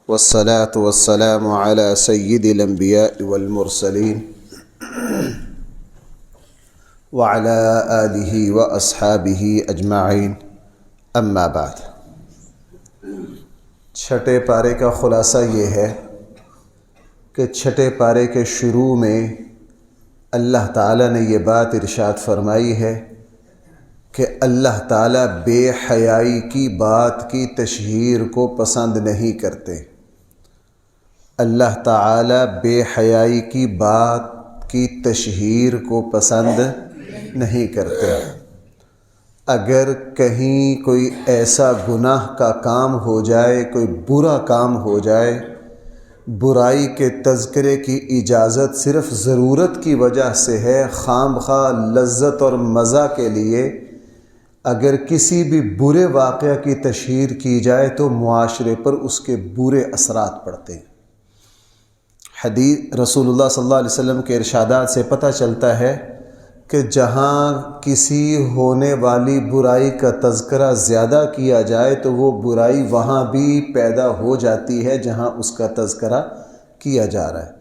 والصلاة والسلام على سيد الأنبياء والمرسلين وعلى آله وأصحابه أجمعين أما بعد۔ چھٹے پارے کا خلاصہ یہ ہے کہ چھٹے پارے کے شروع میں اللہ تعالیٰ نے یہ بات ارشاد فرمائی ہے کہ اللہ تعالیٰ بے حیائی کی بات کی تشہیر کو پسند نہیں کرتے۔ اللہ تعالیٰ بے حیائی کی بات کی تشہیر کو پسند نہیں کرتے۔ اگر کہیں کوئی ایسا گناہ کا کام ہو جائے، کوئی برا کام ہو جائے، برائی کے تذکرے کی اجازت صرف ضرورت کی وجہ سے ہے، خام خواہ لذت اور مزہ کے لیے اگر کسی بھی برے واقعہ کی تشہیر کی جائے تو معاشرے پر اس کے برے اثرات پڑتے ہیں۔ حدیث رسول اللہ صلی اللہ علیہ وسلم کے ارشادات سے پتہ چلتا ہے کہ جہاں کسی ہونے والی برائی کا تذکرہ زیادہ کیا جائے تو وہ برائی وہاں بھی پیدا ہو جاتی ہے جہاں اس کا تذکرہ کیا جا رہا ہے۔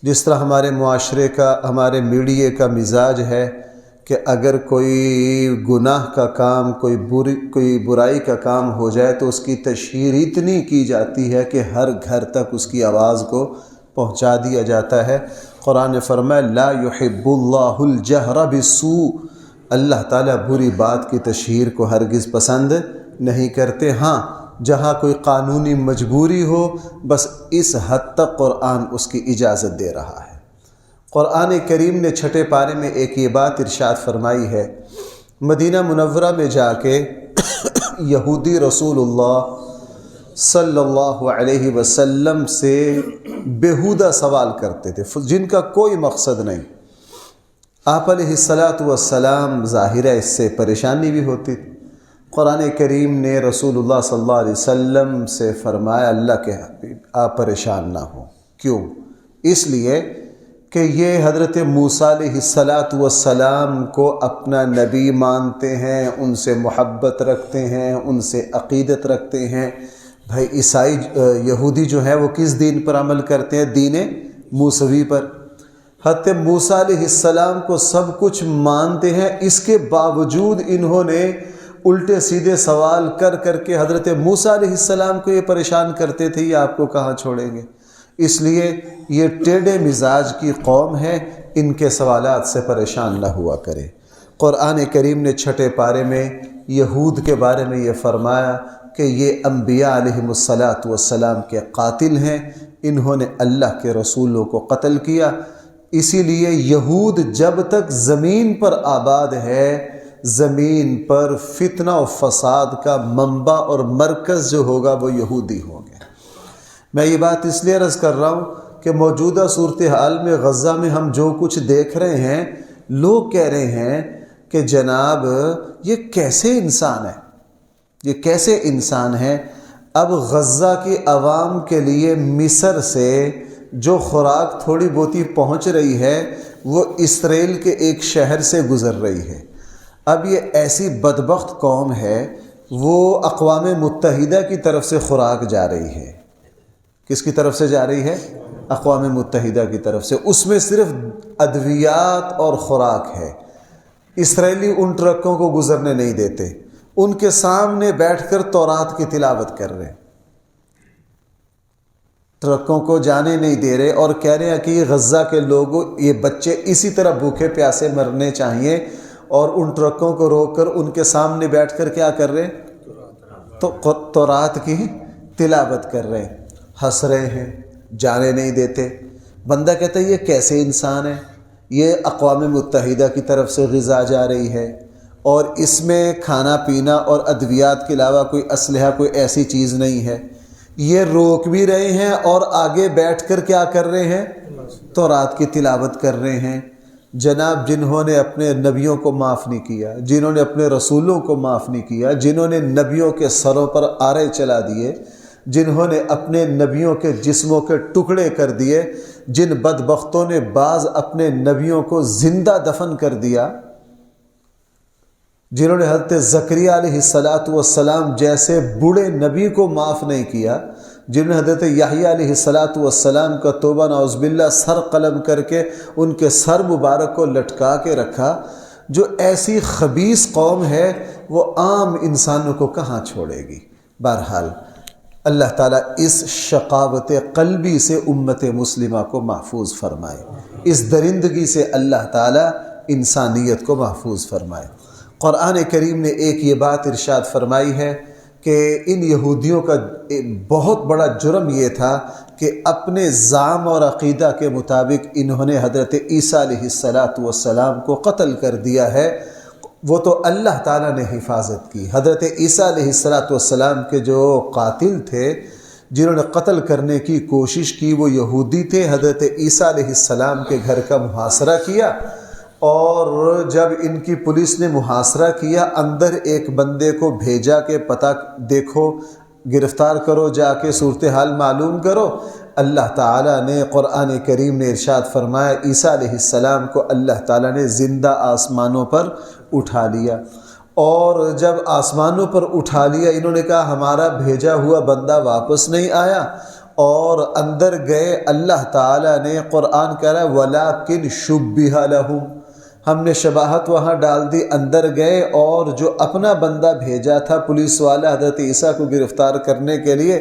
جس طرح ہمارے معاشرے کا، ہمارے میڈیا کا مزاج ہے کہ اگر کوئی گناہ کا کام، کوئی برائی کا کام ہو جائے تو اس کی تشہیر اتنی کی جاتی ہے کہ ہر گھر تک اس کی آواز کو پہنچا دیا جاتا ہے۔ قرآن نے فرمایا لا يحب اللہ الجہر بالسوء، اللہ تعالیٰ بری بات کی تشہیر کو ہرگز پسند نہیں کرتے۔ ہاں جہاں کوئی قانونی مجبوری ہو، بس اس حد تک قرآن اس کی اجازت دے رہا ہے۔ قرآن کریم نے چھٹے پارے میں ایک یہ بات ارشاد فرمائی ہے، مدینہ منورہ میں جا کے یہودی رسول اللہ صلی اللہ علیہ وسلم سے بیہودہ سوال کرتے تھے جن کا کوئی مقصد نہیں۔ آپ علیہ السلام ظاہر ہے اس سے پریشانی بھی ہوتی تھی۔ قرآن کریم نے رسول اللہ صلی اللہ علیہ وسلم سے فرمایا اللہ کے حبیب آپ پریشان نہ ہوں۔ کیوں؟ اس لیے کہ یہ حضرت موسیٰ علیہ السلام کو اپنا نبی مانتے ہیں، ان سے محبت رکھتے ہیں، ان سے عقیدت رکھتے ہیں۔ بھائی عیسائی یہودی جو ہے وہ کس دین پر عمل کرتے ہیں؟ دین موسوی پر۔ حضرت موسیٰ علیہ السلام کو سب کچھ مانتے ہیں، اس کے باوجود انہوں نے الٹے سیدھے سوال کر کر کے حضرت موسیٰ علیہ السلام کو یہ پریشان کرتے تھے، یہ آپ کو کہاں چھوڑیں گے۔ اس لیے یہ ٹیڑھے مزاج کی قوم ہے، ان کے سوالات سے پریشان نہ ہوا کرے۔ قرآن کریم نے چھٹے پارے میں یہود کے بارے میں یہ فرمایا کہ یہ انبیاء علیہم السلام کے قاتل ہیں، انہوں نے اللہ کے رسولوں کو قتل کیا۔ اسی لیے یہود جب تک زمین پر آباد ہے، زمین پر فتنہ و فساد کا منبع اور مرکز جو ہوگا وہ یہودی ہوں گے۔ میں یہ بات اس لیے عرض کر رہا ہوں کہ موجودہ صورتحال میں غزہ میں ہم جو کچھ دیکھ رہے ہیں، لوگ کہہ رہے ہیں کہ جناب یہ کیسے انسان ہے، یہ کیسے انسان ہے۔ اب غزہ کی عوام کے لیے مصر سے جو خوراک تھوڑی بہتی پہنچ رہی ہے وہ اسرائیل کے ایک شہر سے گزر رہی ہے۔ اب یہ ایسی بدبخت قوم ہے، وہ اقوام متحدہ کی طرف سے خوراک جا رہی ہے۔ کس کی طرف سے جا رہی ہے؟ اقوام متحدہ کی طرف سے۔ اس میں صرف ادویات اور خوراک ہے۔ اسرائیلی ان ٹرکوں کو گزرنے نہیں دیتے، ان کے سامنے بیٹھ کر تورات کی تلاوت کر رہے ہیں، ٹرکوں کو جانے نہیں دے رہے، اور کہہ رہے ہیں کہ یہ غزہ کے لوگوں، یہ بچے اسی طرح بھوکے پیاسے مرنے چاہیے، اور ان ٹرکوں کو روک کر ان کے سامنے بیٹھ کر کیا کر رہے ہیں؟ تو تورات کی تلاوت کر رہے ہیں، ہنس رہے ہیں، جانے نہیں دیتے۔ بندہ کہتا ہے یہ کیسے انسان ہے؟ یہ اقوام متحدہ کی طرف سے غذا جا رہی ہے، اور اس میں کھانا پینا اور ادویات کے علاوہ کوئی اسلحہ، کوئی ایسی چیز نہیں ہے۔ یہ روک بھی رہے ہیں اور آگے بیٹھ کر کیا کر رہے ہیں؟ تورات کی تلاوت کر رہے ہیں۔ جناب جنہوں نے اپنے نبیوں کو معاف نہیں کیا، جنہوں نے اپنے رسولوں کو معاف نہیں کیا، جنہوں نے نبیوں کے سروں پر آرے چلا دیے، جنہوں نے اپنے نبیوں کے جسموں کے ٹکڑے کر دیے، جن بدبختوں نے بعض اپنے نبیوں کو زندہ دفن کر دیا، جنہوں نے حضرت زکریا علیہ السلام جیسے بوڑھے نبی کو معاف نہیں کیا، جنہوں نے حضرت یحییٰ علیہ السلام کا توبہ نعوذ باللہ سر قلم کر کے ان کے سر مبارک کو لٹکا کے رکھا، جو ایسی خبیث قوم ہے وہ عام انسانوں کو کہاں چھوڑے گی۔ بہرحال اللہ تعالیٰ اس شقاوت قلبی سے امت مسلمہ کو محفوظ فرمائے، اس درندگی سے اللہ تعالیٰ انسانیت کو محفوظ فرمائے۔ قرآن کریم نے ایک یہ بات ارشاد فرمائی ہے کہ ان یہودیوں کا بہت بڑا جرم یہ تھا کہ اپنے زعم اور عقیدہ کے مطابق انہوں نے حضرت عیسیٰ علیہ السلام کو قتل کر دیا ہے۔ وہ تو اللہ تعالیٰ نے حفاظت کی۔ حضرت عیسیٰ علیہ السلام کے جو قاتل تھے، جنہوں نے قتل کرنے کی کوشش کی، وہ یہودی تھے۔ حضرت عیسیٰ علیہ السلام کے گھر کا محاصرہ کیا، اور جب ان کی پولیس نے محاصرہ کیا، اندر ایک بندے کو بھیجا کہ پتہ دیکھو، گرفتار کرو، جا کے صورتحال معلوم کرو۔ اللہ تعالیٰ نے قرآن کریم نے ارشاد فرمایا عیسیٰ علیہ السلام کو اللہ تعالیٰ نے زندہ آسمانوں پر اٹھا لیا، اور جب آسمانوں پر اٹھا لیا انہوں نے کہا ہمارا بھیجا ہوا بندہ واپس نہیں آیا، اور اندر گئے۔ اللہ تعالیٰ نے قرآن کہہ رہا ہے وَلَٰكِنْ شُبِّهَ لَهُمْ، ہم نے شباہت وہاں ڈال دی، اندر گئے اور جو اپنا بندہ بھیجا تھا پولیس والا حضرت عیسیٰ کو گرفتار کرنے کے لیے،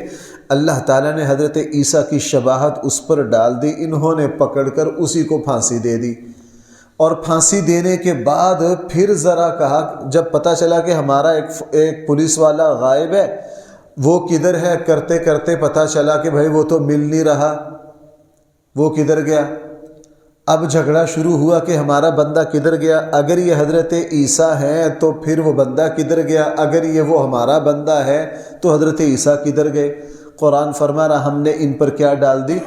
اللہ تعالیٰ نے حضرت عیسیٰ کی شباہت اس پر ڈال دی، انہوں نے پکڑ کر اسی کو پھانسی دے دی۔ اور پھانسی دینے کے بعد پھر ذرا کہا، جب پتہ چلا کہ ہمارا ایک پولیس والا غائب ہے، وہ کدھر ہے، کرتے کرتے پتہ چلا کہ بھائی وہ تو مل نہیں رہا، وہ کدھر گیا۔ اب جھگڑا شروع ہوا کہ ہمارا بندہ کدھر گیا، اگر یہ حضرت عیسیٰ ہیں تو پھر وہ بندہ کدھر گیا، اگر یہ وہ ہمارا بندہ ہے تو حضرت عیسیٰ کدھر گئے۔ قرآن فرما رہا ہم نے ان پر کیا ڈال دی،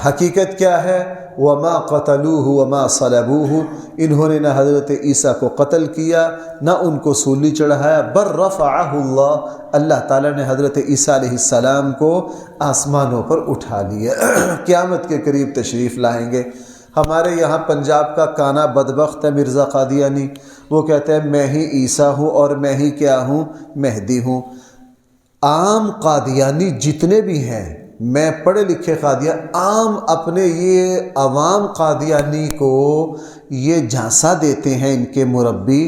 حقیقت کیا ہے، وَمَا قَتَلُوهُ وَمَا صَلَبُوهُ، انہوں نے نہ حضرت عیسیٰ کو قتل کیا نہ ان کو سولی چڑھایا، بل رفعہ اللہ، اللہ تعالیٰ نے حضرت عیسیٰ علیہ السلام کو آسمانوں پر اٹھا لیا۔ قیامت کے قریب تشریف لائیں گے۔ ہمارے یہاں پنجاب کا کانا بدبخت ہے مرزا قادیانی، وہ کہتے ہیں میں ہی عیسیٰ ہوں اور میں ہی کیا ہوں، مہدی ہوں۔ عام قادیانی جتنے بھی ہیں، میں پڑھے لکھے قادیان، عام اپنے یہ عوام قادیانی کو یہ جھانسا دیتے ہیں ان کے مربی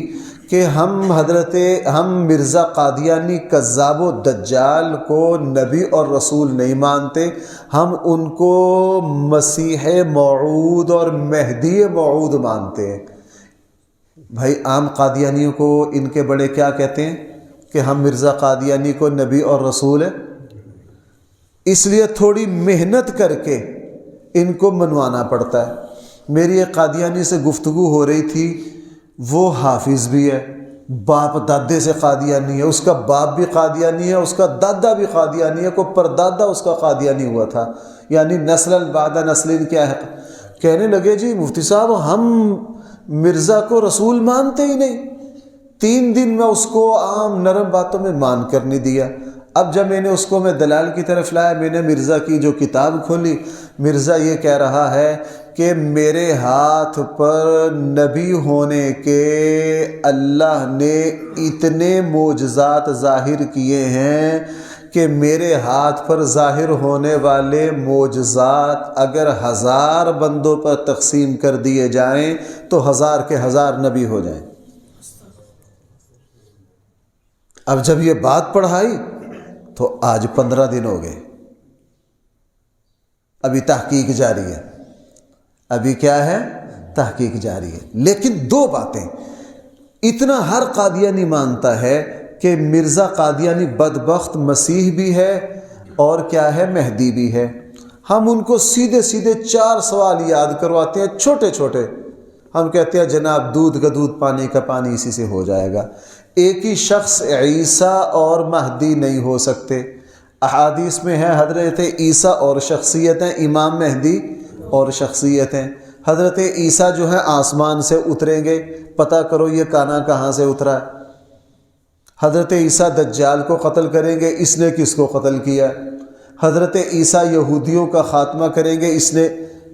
کہ ہم مرزا قادیانی کذاب و دجال کو نبی اور رسول نہیں مانتے، ہم ان کو مسیح موعود اور مہدی موعود مانتے ہیں۔ بھائی عام قادیانیوں کو ان کے بڑے کیا کہتے ہیں کہ ہم مرزا قادیانی کو نبی اور رسول ہے، اس لیے تھوڑی محنت کر کے ان کو منوانا پڑتا ہے۔ میری ایک قادیانی سے گفتگو ہو رہی تھی، وہ حافظ بھی ہے، باپ دادے سے قادیانی ہے، اس کا باپ بھی قادیانی ہے، اس کا دادا بھی قادیانی ہے، کو پردادا اس کا قادیانی ہوا تھا، یعنی نسل بعد نسل کیا ہے۔ کہنے لگے جی مفتی صاحب ہم مرزا کو رسول مانتے ہی نہیں، 3 دن میں اس کو عام نرم باتوں میں مان کر نہیں دیا۔ اب جب میں نے اس کو دلال کی طرف لایا، میں نے مرزا کی جو کتاب کھولی، مرزا یہ کہہ رہا ہے کہ میرے ہاتھ پر نبی ہونے کے اللہ نے اتنے معجزات ظاہر کیے ہیں کہ میرے ہاتھ پر ظاہر ہونے والے معجزات اگر 1000 بندوں پر تقسیم کر دیے جائیں تو 1000 کے 1000 نبی ہو جائیں۔ اب جب یہ بات پڑھائی تو آج 15 دن ہو گئے، ابھی تحقیق جاری ہے، ابھی کیا ہے، تحقیق جاری ہے۔ لیکن 2 باتیں اتنا ہر قادیانی مانتا ہے کہ مرزا قادیانی بدبخت مسیح بھی ہے اور کیا ہے، مہدی بھی ہے۔ ہم ان کو سیدھے 4 سوال یاد کرواتے ہیں، چھوٹے چھوٹے، ہم کہتے ہیں جناب دودھ کا دودھ پانی کا پانی اسی سے ہو جائے گا۔ ایک ہی شخص عیسیٰ اور مہدی نہیں ہو سکتے۔ احادیث میں ہے حضرت عیسیٰ اور شخصیت ہیں، امام مہدی اور شخصیت ہیں۔ حضرت عیسیٰ جو ہے آسمان سے اتریں گے، پتہ کرو یہ کانا کہاں سے اترا ہے۔ حضرت عیسیٰ دجال کو قتل کریں گے، اس نے کس کو قتل کیا؟ حضرت عیسیٰ یہودیوں کا خاتمہ کریں گے، اس نے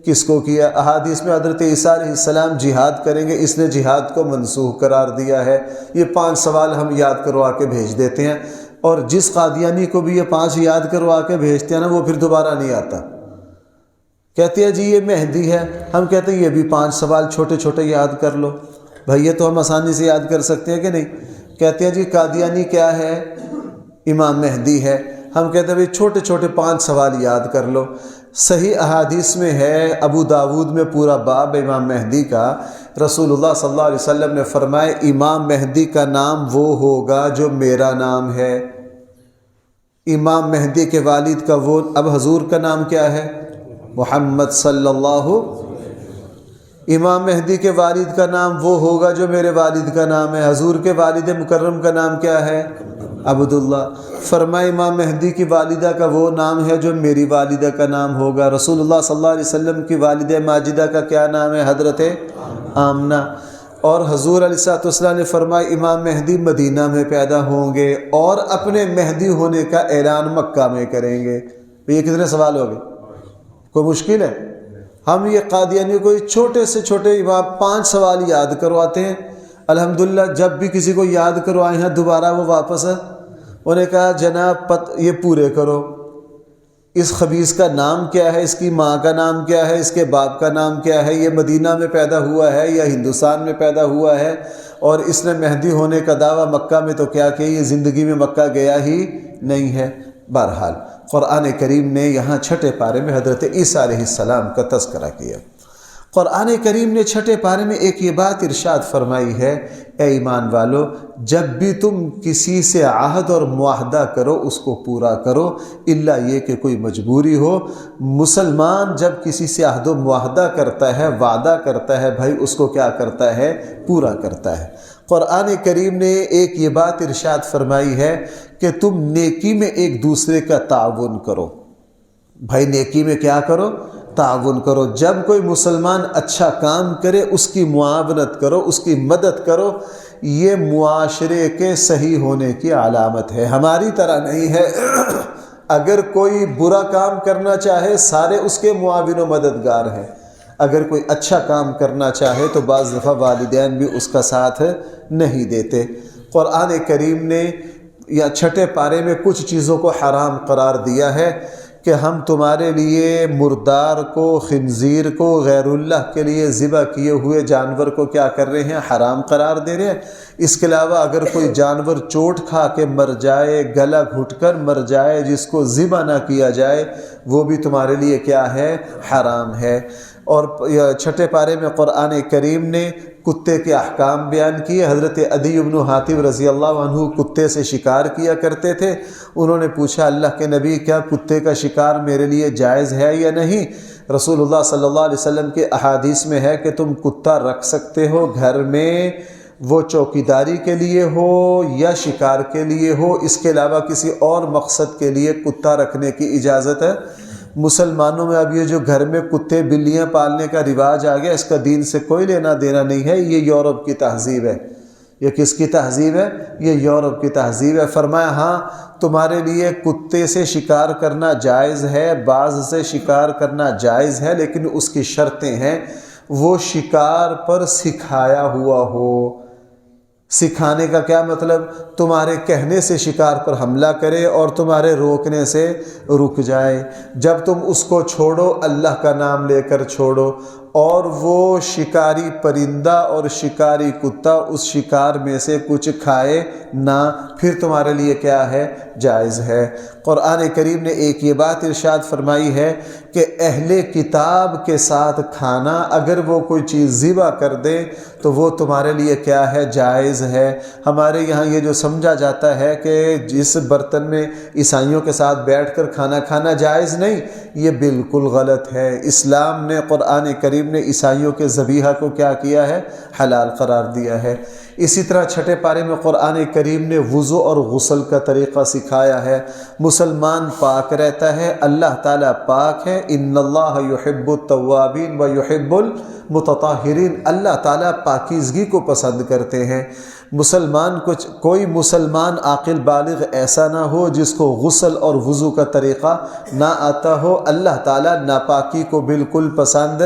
کس کو کیا؟ احادیث میں حضرت عیسیٰ علیہ السلام جہاد کریں گے، اس نے جہاد کو منسوخ قرار دیا ہے۔ یہ 5 سوال ہم یاد کروا کے بھیج دیتے ہیں۔ اور جس قادیانی کو بھی یہ 5 یاد کروا کے بھیجتے ہیں نا وہ پھر دوبارہ نہیں آتا. کہتے ہیں جی یہ مہدی ہے، ہم کہتے ہیں یہ بھی 5 سوال چھوٹے چھوٹے یاد کر لو. بھائی یہ تو ہم آسانی سے یاد کر سکتے ہیں کہ نہیں. کہتے ہیں جی قادیانی کیا ہے؟ امام مہدی ہے. ہم کہتے ہیں بھائی چھوٹے چھوٹے 5 سوال یاد کر لو. صحیح احادیث میں ہے، ابو داود میں پورا باب امام مہدی کا. رسول اللہ صلی اللہ علیہ وسلم نے فرمایا امام مہدی کا نام وہ ہوگا جو میرا نام ہے. امام مہدی کے والد کا وہ، اب حضور کا نام کیا ہے؟ محمد صلی اللہ. امام مہدی کے والد کا نام وہ ہوگا جو میرے والد کا نام ہے. حضور کے والد مکرم کا نام کیا ہے؟ عبداللہ. فرمایا امام مہدی کی والدہ کا وہ نام ہے جو میری والدہ کا نام ہوگا. رسول اللہ صلی اللہ علیہ وسلم کی والدہ ماجدہ کا کیا نام ہے؟ حضرت آمنہ. اور حضور علیہ السلام نے فرمایا امام مہدی مدینہ میں پیدا ہوں گے اور اپنے مہدی ہونے کا اعلان مکہ میں کریں گے. یہ کتنے سوال ہو گئے؟ کوئی مشکل ہے؟ ہم یہ قادیانی کو چھوٹے سے چھوٹے امام 5 سوال یاد کرواتے ہیں. الحمدللہ جب بھی کسی کو یاد کروائے ہیں دوبارہ وہ واپس انہیں کہا جناب یہ پورے کرو. اس خبیث کا نام کیا ہے؟ اس کی ماں کا نام کیا ہے؟ اس کے باپ کا نام کیا ہے؟ یہ مدینہ میں پیدا ہوا ہے یا ہندوستان میں پیدا ہوا ہے؟ اور اس نے مہدی ہونے کا دعویٰ مکہ میں تو کیا کہ یہ زندگی میں مکہ گیا ہی نہیں ہے. بہرحال قرآن کریم نے یہاں 6 پارے میں حضرت عیسیٰ علیہ السلام کا تذکرہ کیا. قرآن کریم نے 6 پارے میں ایک یہ بات ارشاد فرمائی ہے، اے ایمان والو جب بھی تم کسی سے عہد اور معاہدہ کرو اس کو پورا کرو، الا یہ کہ کوئی مجبوری ہو. مسلمان جب کسی سے عہد و معاہدہ کرتا ہے، وعدہ کرتا ہے، بھائی اس کو کیا کرتا ہے؟ پورا کرتا ہے. قرآن کریم نے ایک یہ بات ارشاد فرمائی ہے کہ تم نیکی میں ایک دوسرے کا تعاون کرو. بھائی نیکی میں کیا کرو؟ تعاون کرو. جب کوئی مسلمان اچھا کام کرے اس کی معاونت کرو، اس کی مدد کرو. یہ معاشرے کے صحیح ہونے کی علامت ہے. ہماری طرح نہیں ہے اگر کوئی برا کام کرنا چاہے سارے اس کے معاون و مددگار ہیں. اگر کوئی اچھا کام کرنا چاہے تو بعض دفعہ والدین بھی اس کا ساتھ نہیں دیتے. قرآن کریم نے یا 6 پارے میں کچھ چیزوں کو حرام قرار دیا ہے کہ ہم تمہارے لیے مردار کو، خنزیر کو، غیر اللہ کے لیے ذبح کیے ہوئے جانور کو کیا کر رہے ہیں؟ حرام قرار دے رہے ہیں. اس کے علاوہ اگر کوئی جانور چوٹ کھا کے مر جائے، گلا گھٹ کر مر جائے، جس کو ذبح نہ کیا جائے، وہ بھی تمہارے لیے کیا ہے؟ حرام ہے. اور 6 پارے میں قرآن کریم نے کتے کے احکام بیان کیے. حضرت عدی بن حاتم رضی اللہ عنہ کتے سے شکار کیا کرتے تھے. انہوں نے پوچھا اللہ کے نبی کیا کتے کا شکار میرے لیے جائز ہے یا نہیں؟ رسول اللہ صلی اللہ علیہ وسلم کے احادیث میں ہے کہ تم کتا رکھ سکتے ہو گھر میں، وہ چوکیداری کے لیے ہو یا شکار کے لیے ہو، اس کے علاوہ کسی اور مقصد کے لیے کتا رکھنے کی اجازت ہے. مسلمانوں میں اب یہ جو گھر میں کتے بلیاں پالنے کا رواج آ گیا، اس کا دین سے کوئی لینا دینا نہیں ہے. یہ یورپ کی تہذیب ہے. یہ کس کی تہذیب ہے؟ یہ یورپ کی تہذیب ہے. فرمایا ہاں تمہارے لیے کتے سے شکار کرنا جائز ہے، باز سے شکار کرنا جائز ہے، لیکن اس کی شرطیں ہیں. وہ شکار پر سکھایا ہوا ہو. سکھانے کا کیا مطلب؟ تمہارے کہنے سے شکار پر حملہ کرے اور تمہارے روکنے سے رک جائے. جب تم اس کو چھوڑو اللہ کا نام لے کر چھوڑو، اور وہ شکاری پرندہ اور شکاری کتا اس شکار میں سے کچھ کھائے نہ، پھر تمہارے لیے کیا ہے؟ جائز ہے. قرآن کریم نے ایک یہ بات ارشاد فرمائی ہے کہ اہل کتاب کے ساتھ کھانا، اگر وہ کوئی چیز ذبح کر دے تو وہ تمہارے لیے کیا ہے؟ جائز ہے. ہمارے یہاں یہ جو سمجھا جاتا ہے کہ جس برتن میں عیسائیوں کے ساتھ بیٹھ کر کھانا کھانا جائز نہیں، یہ بالکل غلط ہے. اسلام نے، قرآن کریم نے عیسائیوں کے ذبیحہ کو کیا کیا ہے؟ حلال قرار دیا ہے. اسی طرح 6 پارے میں قرآن کریم نے وضو اور غسل کا طریقہ سکھایا ہے. مسلمان پاک رہتا ہے، اللہ تعالیٰ پاک ہے. ان اللہ یحب التوابین و یحب المتطہرین. اللہ تعالیٰ پاکیزگی کو پسند کرتے ہیں. مسلمان کوئی مسلمان عاقل بالغ ایسا نہ ہو جس کو غسل اور وضو کا طریقہ نہ آتا ہو. اللہ تعالیٰ ناپاکی کو بالکل پسند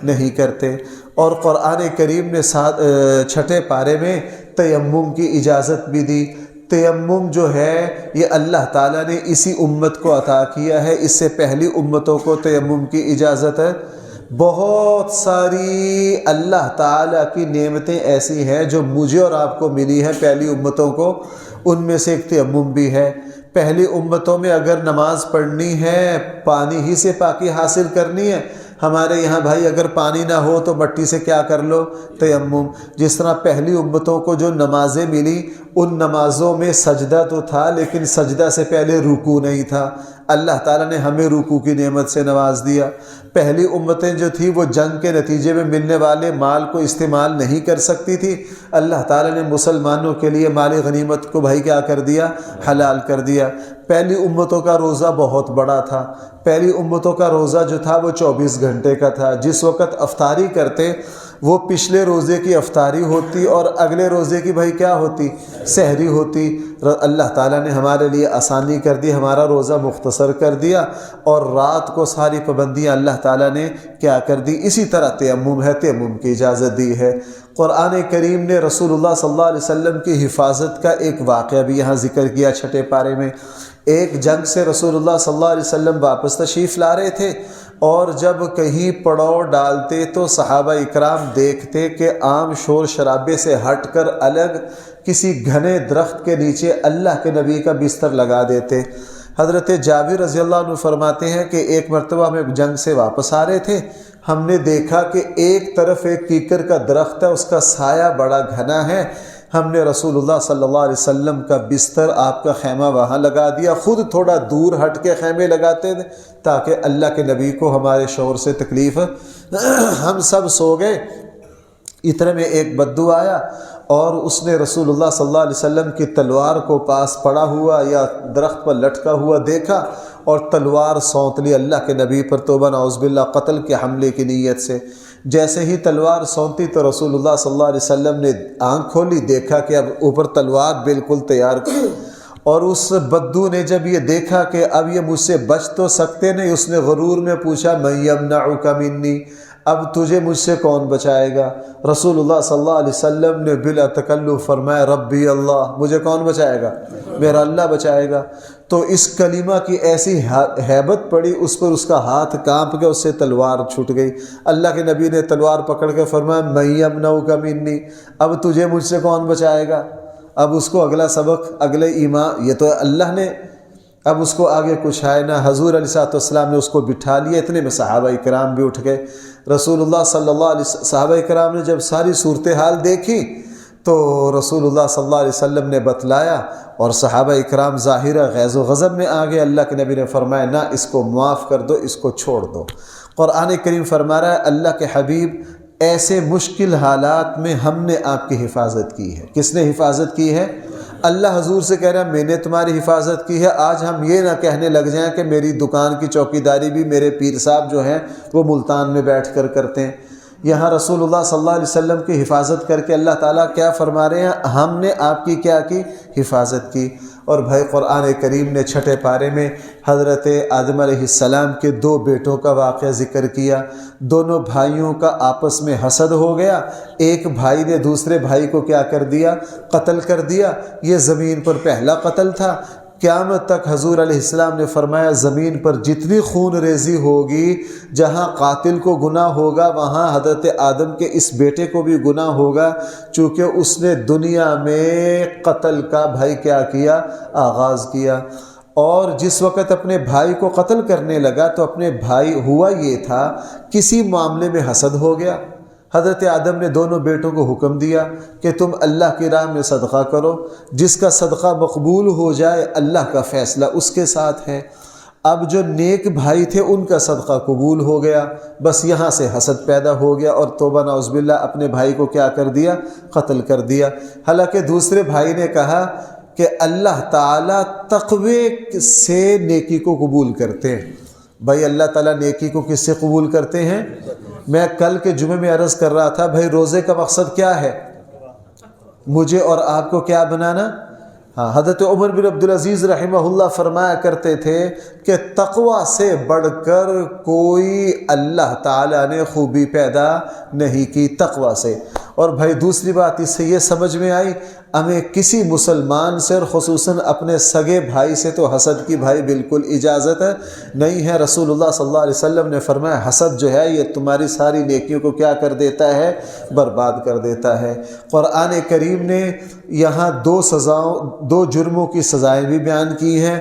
نہیں کرتے. اور قرآن کریم نے 6 پارے میں تیمم کی اجازت بھی دی. تیمم جو ہے یہ اللہ تعالیٰ نے اسی امت کو عطا کیا ہے، اس سے پہلی امتوں کو تیمم کی اجازت ہے۔ بہت ساری اللہ تعالیٰ کی نعمتیں ایسی ہیں جو مجھے اور آپ کو ملی ہیں پہلی امتوں کو، ان میں سے ایک تیمم بھی ہے۔ پہلی امتوں میں اگر نماز پڑھنی ہے پانی ہی سے پاکی حاصل کرنی ہے۔ ہمارے یہاں بھائی اگر پانی نہ ہو تو مٹی سے کیا کر لو؟ تیمم۔ جس طرح پہلی امتوں کو جو نمازیں ملی ان نمازوں میں سجدہ تو تھا لیکن سجدہ سے پہلے رکوع نہیں تھا، اللہ تعالیٰ نے ہمیں رکوع کی نعمت سے نواز دیا۔ پہلی امتیں جو تھی وہ جنگ کے نتیجے میں ملنے والے مال کو استعمال نہیں کر سکتی تھی، اللہ تعالیٰ نے مسلمانوں کے لیے مال غنیمت کو بھائی کیا کر دیا؟ حلال کر دیا۔ پہلی امتوں کا روزہ بہت بڑا تھا، پہلی امتوں کا روزہ جو تھا وہ 24 گھنٹے کا تھا۔ جس وقت افطاری کرتے وہ پچھلے روزے کی افطاری ہوتی اور اگلے روزے کی بھائی کیا ہوتی؟ سحری ہوتی۔ اللہ تعالیٰ نے ہمارے لیے آسانی کر دی، ہمارا روزہ مختصر کر دیا اور رات کو ساری پابندیاں اللہ تعالیٰ نے کیا کر دی۔ اسی طرح تیمم ہے، تیمم کی اجازت دی ہے۔ قرآن کریم نے رسول اللہ صلی اللہ علیہ وسلم کی حفاظت کا ایک واقعہ بھی یہاں ذکر کیا چھٹے پارے میں۔ ایک جنگ سے رسول اللہ صلی اللہ علیہ وسلم واپس تشریف لا رہے تھے اور جب کہیں پڑاؤ ڈالتے تو صحابہ اکرام دیکھتے کہ عام شور شرابے سے ہٹ کر الگ کسی گھنے درخت کے نیچے اللہ کے نبی کا بستر لگا دیتے۔ حضرت جابر رضی اللہ عنہ فرماتے ہیں کہ ایک مرتبہ ہم جنگ سے واپس آ رہے تھے، ہم نے دیکھا کہ ایک طرف ایک کیکر کا درخت ہے، اس کا سایہ بڑا گھنا ہے۔ ہم نے رسول اللہ صلی اللہ علیہ وسلم کا بستر، آپ کا خیمہ وہاں لگا دیا، خود تھوڑا دور ہٹ کے خیمے لگاتے تھے تاکہ اللہ کے نبی کو ہمارے شور سے تکلیف۔ ہم سب سو گئے، اتنے میں ایک بدو آیا اور اس نے رسول اللہ صلی اللہ علیہ وسلم کی تلوار کو پاس پڑا ہوا یا درخت پر لٹکا ہوا دیکھا اور تلوار سونت لی اللہ کے نبی پر، توبہ نعوذ باللہ، قتل کے حملے کی نیت سے۔ جیسے ہی تلوار سونتی تو رسول اللہ صلی اللہ علیہ وسلم نے آنکھ کھولی، دیکھا کہ اب اوپر تلوار بالکل تیار کی، اور اس بدو نے جب یہ دیکھا کہ اب یہ مجھ سے بچ تو سکتے نہیں، اس نے غرور میں پوچھا من یمنعک منی، اب تجھے مجھ سے کون بچائے گا؟ رسول اللہ صلی اللہ علیہ وسلم نے بلا تکلف فرمایا ربی اللہ، مجھے کون بچائے گا؟ میرا اللہ بچائے گا۔ تو اس کلمہ کی ایسی ہیبت پڑی اس پر، اس کا ہاتھ کانپ گیا، اس سے تلوار چھوٹ گئی۔ اللہ کے نبی نے تلوار پکڑ کے فرمایا من یمنعک منی، اب تجھے مجھ سے کون بچائے گا؟ اب اس کو اگلا سبق، اگلے ایمان، یہ تو اللہ نے، اب اس کو آگے کچھ ہے نہ۔ حضور علیہ السلام نے اس کو بٹھا لیا، اتنے میں صحابہ اکرام بھی اٹھ گئے۔ رسول اللہ صلی اللہ علیہ وسلم، صحابہ اکرام نے جب ساری صورتحال دیکھی تو رسول اللہ صلی اللہ علیہ وسلم نے بتلایا اور صحابہ اکرام ظاہرہ غیظ و غضب میں آ گئے۔ اللہ کے نبی نے فرمایا نہ، اس کو معاف کر دو، اس کو چھوڑ دو۔ قرآن کریم فرما رہا ہے اللہ کے حبیب ایسے مشکل حالات میں ہم نے آپ کی حفاظت کی ہے۔ کس نے حفاظت کی ہے؟ اللہ حضور سے کہہ رہا ہے میں نے تمہاری حفاظت کی ہے۔ آج ہم یہ نہ کہنے لگ جائیں کہ میری دکان کی چوکیداری بھی میرے پیر صاحب جو ہیں وہ ملتان میں بیٹھ کر کرتے ہیں۔ یہاں رسول اللہ صلی اللہ علیہ وسلم کی حفاظت کر کے اللہ تعالیٰ کیا فرما رہے ہیں؟ ہم نے آپ کی کیا کی؟ حفاظت کی۔ اور بھائی قرآن کریم نے چھٹے پارے میں حضرت آدم علیہ السلام کے 2 بیٹوں کا واقعہ ذکر کیا۔ دونوں بھائیوں کا آپس میں حسد ہو گیا، ایک بھائی نے دوسرے بھائی کو کیا کر دیا؟ قتل کر دیا۔ یہ زمین پر پہلا قتل تھا۔ قیامت تک حضور علیہ السلام نے فرمایا زمین پر جتنی خون ریزی ہوگی، جہاں قاتل کو گناہ ہوگا وہاں حضرت آدم کے اس بیٹے کو بھی گناہ ہوگا، چونکہ اس نے دنیا میں قتل کا بھائی کیا کیا؟ آغاز کیا۔ اور جس وقت اپنے بھائی کو قتل کرنے لگا تو اپنے بھائی، ہوا یہ تھا کسی معاملے میں حسد ہو گیا۔ حضرت آدم نے دونوں بیٹوں کو حکم دیا کہ تم اللہ کی راہ میں صدقہ کرو، جس کا صدقہ مقبول ہو جائے اللہ کا فیصلہ اس کے ساتھ ہے۔ اب جو نیک بھائی تھے ان کا صدقہ قبول ہو گیا، بس یہاں سے حسد پیدا ہو گیا اور توبہ نعوذ باللہ اپنے بھائی کو کیا کر دیا؟ قتل کر دیا۔ حالانکہ دوسرے بھائی نے کہا کہ اللہ تعالیٰ تقوی سے نیکی کو قبول کرتے ہیں۔ بھائی اللہ تعالیٰ نیکی کو کس سے قبول کرتے ہیں؟ میں کل کے جمعے میں عرض کر رہا تھا بھائی روزے کا مقصد کیا ہے؟ مجھے اور آپ کو کیا بنانا؟ ہاں، حضرت عمر بن عبدالعزیز رحمہ اللہ فرمایا کرتے تھے کہ تقوی سے بڑھ کر کوئی اللہ تعالیٰ نے خوبی پیدا نہیں کی تقوی سے۔ اور بھائی دوسری بات اس سے یہ سمجھ میں آئی ہمیں کسی مسلمان سے اور خصوصاً اپنے سگے بھائی سے تو حسد کی بھائی بالکل اجازت نہیں ہے۔ رسول اللہ صلی اللہ علیہ وسلم نے فرمایا حسد جو ہے یہ تمہاری ساری نیکیوں کو کیا کر دیتا ہے؟ برباد کر دیتا ہے۔ قرآن کریم نے یہاں دو جرموں کی سزائیں بھی بیان کی ہیں،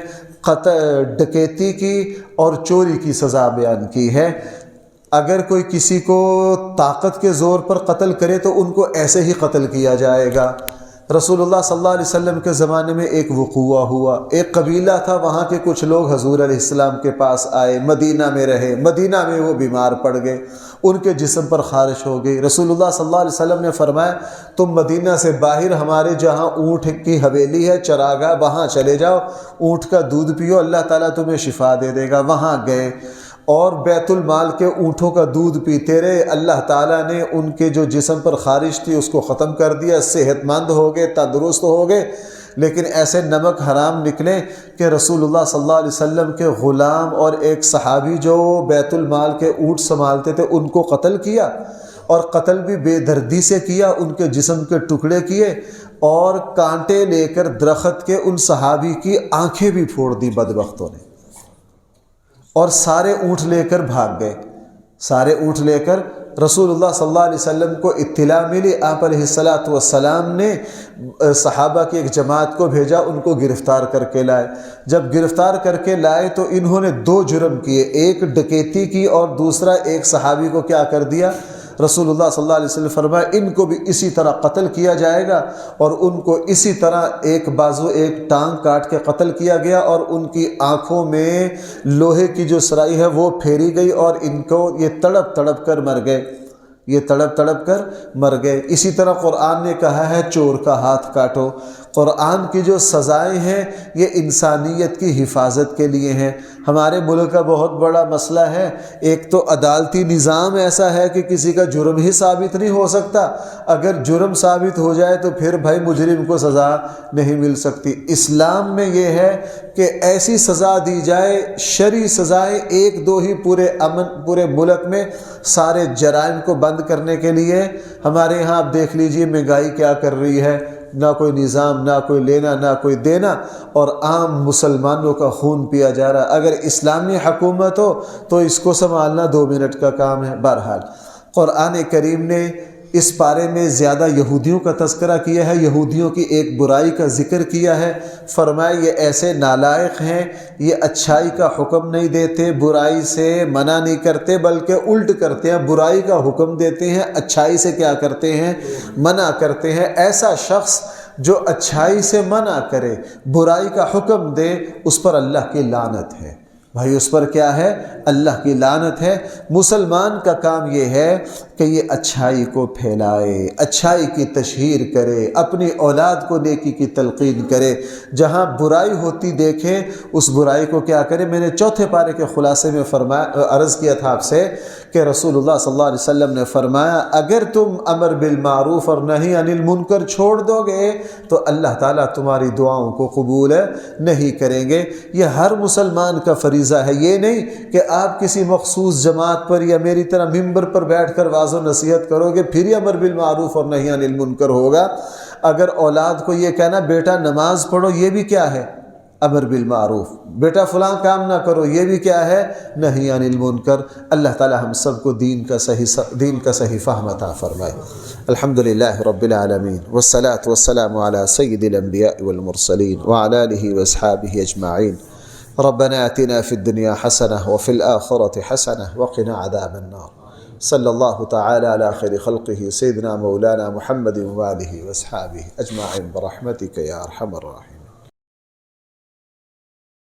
ڈکیتی کی اور چوری کی سزا بیان کی ہے۔ اگر کوئی کسی کو طاقت کے زور پر قتل کرے تو ان کو ایسے ہی قتل کیا جائے گا۔ رسول اللہ صلی اللہ علیہ وسلم کے زمانے میں ایک وقوع ہوا، ایک قبیلہ تھا، وہاں کے کچھ لوگ حضور علیہ السلام کے پاس آئے، مدینہ میں رہے، مدینہ میں وہ بیمار پڑ گئے، ان کے جسم پر خارش ہو گئی۔ رسول اللہ صلی اللہ علیہ وسلم نے فرمایا تم مدینہ سے باہر ہمارے جہاں اونٹ کی حویلی ہے، چراگاہ، وہاں چلے جاؤ، اونٹ کا دودھ پیو، اللہ تعالیٰ تمہیں شفا دے دے گا۔ وہاں گئے اور بیت المال کے اونٹوں کا دودھ پیتے رہے، اللہ تعالیٰ نے ان کے جو جسم پر خارش تھی اس کو ختم کر دیا، صحت مند ہو گئے، تندرست ہو گئے۔ لیکن ایسے نمک حرام نکلے کہ رسول اللہ صلی اللہ علیہ وسلم کے غلام اور ایک صحابی جو بیت المال کے اونٹ سنبھالتے تھے ان کو قتل کیا، اور قتل بھی بے دردی سے کیا، ان کے جسم کے ٹکڑے کیے اور کانٹے لے کر درخت کے ان صحابی کی آنکھیں بھی پھوڑ دی بدبختوں نے، اور سارے اونٹ لے کر بھاگ گئے۔ سارے اونٹ لے کر رسول اللہ صلی اللہ علیہ وسلم کو اطلاع ملی، آپ علیہ السلام نے صحابہ کی ایک جماعت کو بھیجا، ان کو گرفتار کر کے لائے۔ جب گرفتار کر کے لائے تو انہوں نے دو جرم کیے، ایک ڈکیتی کی اور دوسرا ایک صحابی کو کیا کر دیا؟ رسول اللہ صلی اللہ علیہ وسلم فرمایا ان کو بھی اسی طرح قتل کیا جائے گا، اور ان کو اسی طرح ایک بازو ایک ٹانگ کاٹ کے قتل کیا گیا، اور ان کی آنکھوں میں لوہے کی جو سرائی ہے وہ پھیری گئی، اور ان کو یہ تڑپ تڑپ کر مر گئے، یہ تڑپ تڑپ کر مر گئے۔ اسی طرح قرآن نے کہا ہے چور کا ہاتھ کاٹو۔ قرآن کی جو سزائیں ہیں یہ انسانیت کی حفاظت کے لیے ہیں۔ ہمارے ملک کا بہت بڑا مسئلہ ہے، ایک تو عدالتی نظام ایسا ہے کہ کسی کا جرم ہی ثابت نہیں ہو سکتا، اگر جرم ثابت ہو جائے تو پھر بھائی مجرم کو سزا نہیں مل سکتی۔ اسلام میں یہ ہے کہ ایسی سزا دی جائے، شرعی سزائیں، ایک دو ہی پورے ملک میں سارے جرائم کو بند کرنے کے لیے۔ ہمارے یہاں آپ دیکھ لیجئے مہنگائی کیا کر رہی ہے، نہ کوئی نظام، نہ کوئی لینا، نہ کوئی دینا، اور عام مسلمانوں کا خون پیا جا رہا ہے۔ اگر اسلامی حکومت ہو تو اس کو سنبھالنا 2 منٹ کا کام ہے۔ بہرحال قرآن کریم نے اس بارے میں زیادہ یہودیوں کا تذکرہ کیا ہے، یہودیوں کی ایک برائی کا ذکر کیا ہے، فرمایا یہ ایسے نالائق ہیں، یہ اچھائی کا حکم نہیں دیتے، برائی سے منع نہیں کرتے، بلکہ الٹ کرتے ہیں، برائی کا حکم دیتے ہیں، اچھائی سے کیا کرتے ہیں؟ منع کرتے ہیں۔ ایسا شخص جو اچھائی سے منع کرے، برائی کا حکم دے، اس پر اللہ کی لعنت ہے۔ بھائی اس پر کیا ہے؟ اللہ کی لعنت ہے۔ مسلمان کا کام یہ ہے کہ یہ اچھائی کو پھیلائے، اچھائی کی تشہیر کرے، اپنی اولاد کو نیکی کی تلقین کرے، جہاں برائی ہوتی دیکھے اس برائی کو کیا کرے۔ میں نے چوتھے پارے کے خلاصے میں عرض کیا تھا آپ سے کہ رسول اللہ صلی اللہ علیہ وسلم نے فرمایا اگر تم امر بالمعروف اور نہی عن المنکر چھوڑ دو گے تو اللہ تعالیٰ تمہاری دعاؤں کو قبول نہیں کریں گے۔ یہ ہر مسلمان کا فریضہ ہے، یہ نہیں کہ آپ کسی مخصوص جماعت پر یا میری طرح ممبر پر بیٹھ کر واعظ و نصیحت کرو گے پھر یہ امر بالمعروف اور نہی عن المنکر ہوگا۔ اگر اولاد کو یہ کہنا بیٹا نماز پڑھو، یہ بھی کیا ہے؟ امر بالمعروف۔ بیٹا فلاں کام نہ کرو، یہ بھی کیا ہے؟ نہی عن المنکر۔ اللہ تعالی ہم سب کو دین کا صحیح فہم عطا فرمائے۔ الحمدللہ رب العالمین والصلاة والسلام علی سید الانبیاء والمرسلین وعلی آلہ واصحابہ اجمعین۔ ربنا آتنا فی الدنیا حسنہ وفی الآخرۃ حسنہ وقنا عذاب النار۔ صلی اللہ تعالی علی خیر خلقہ سیدنا مولانا محمد وآلہ واصحابہ اجمعین برحمتک یا ارحم الراحمین۔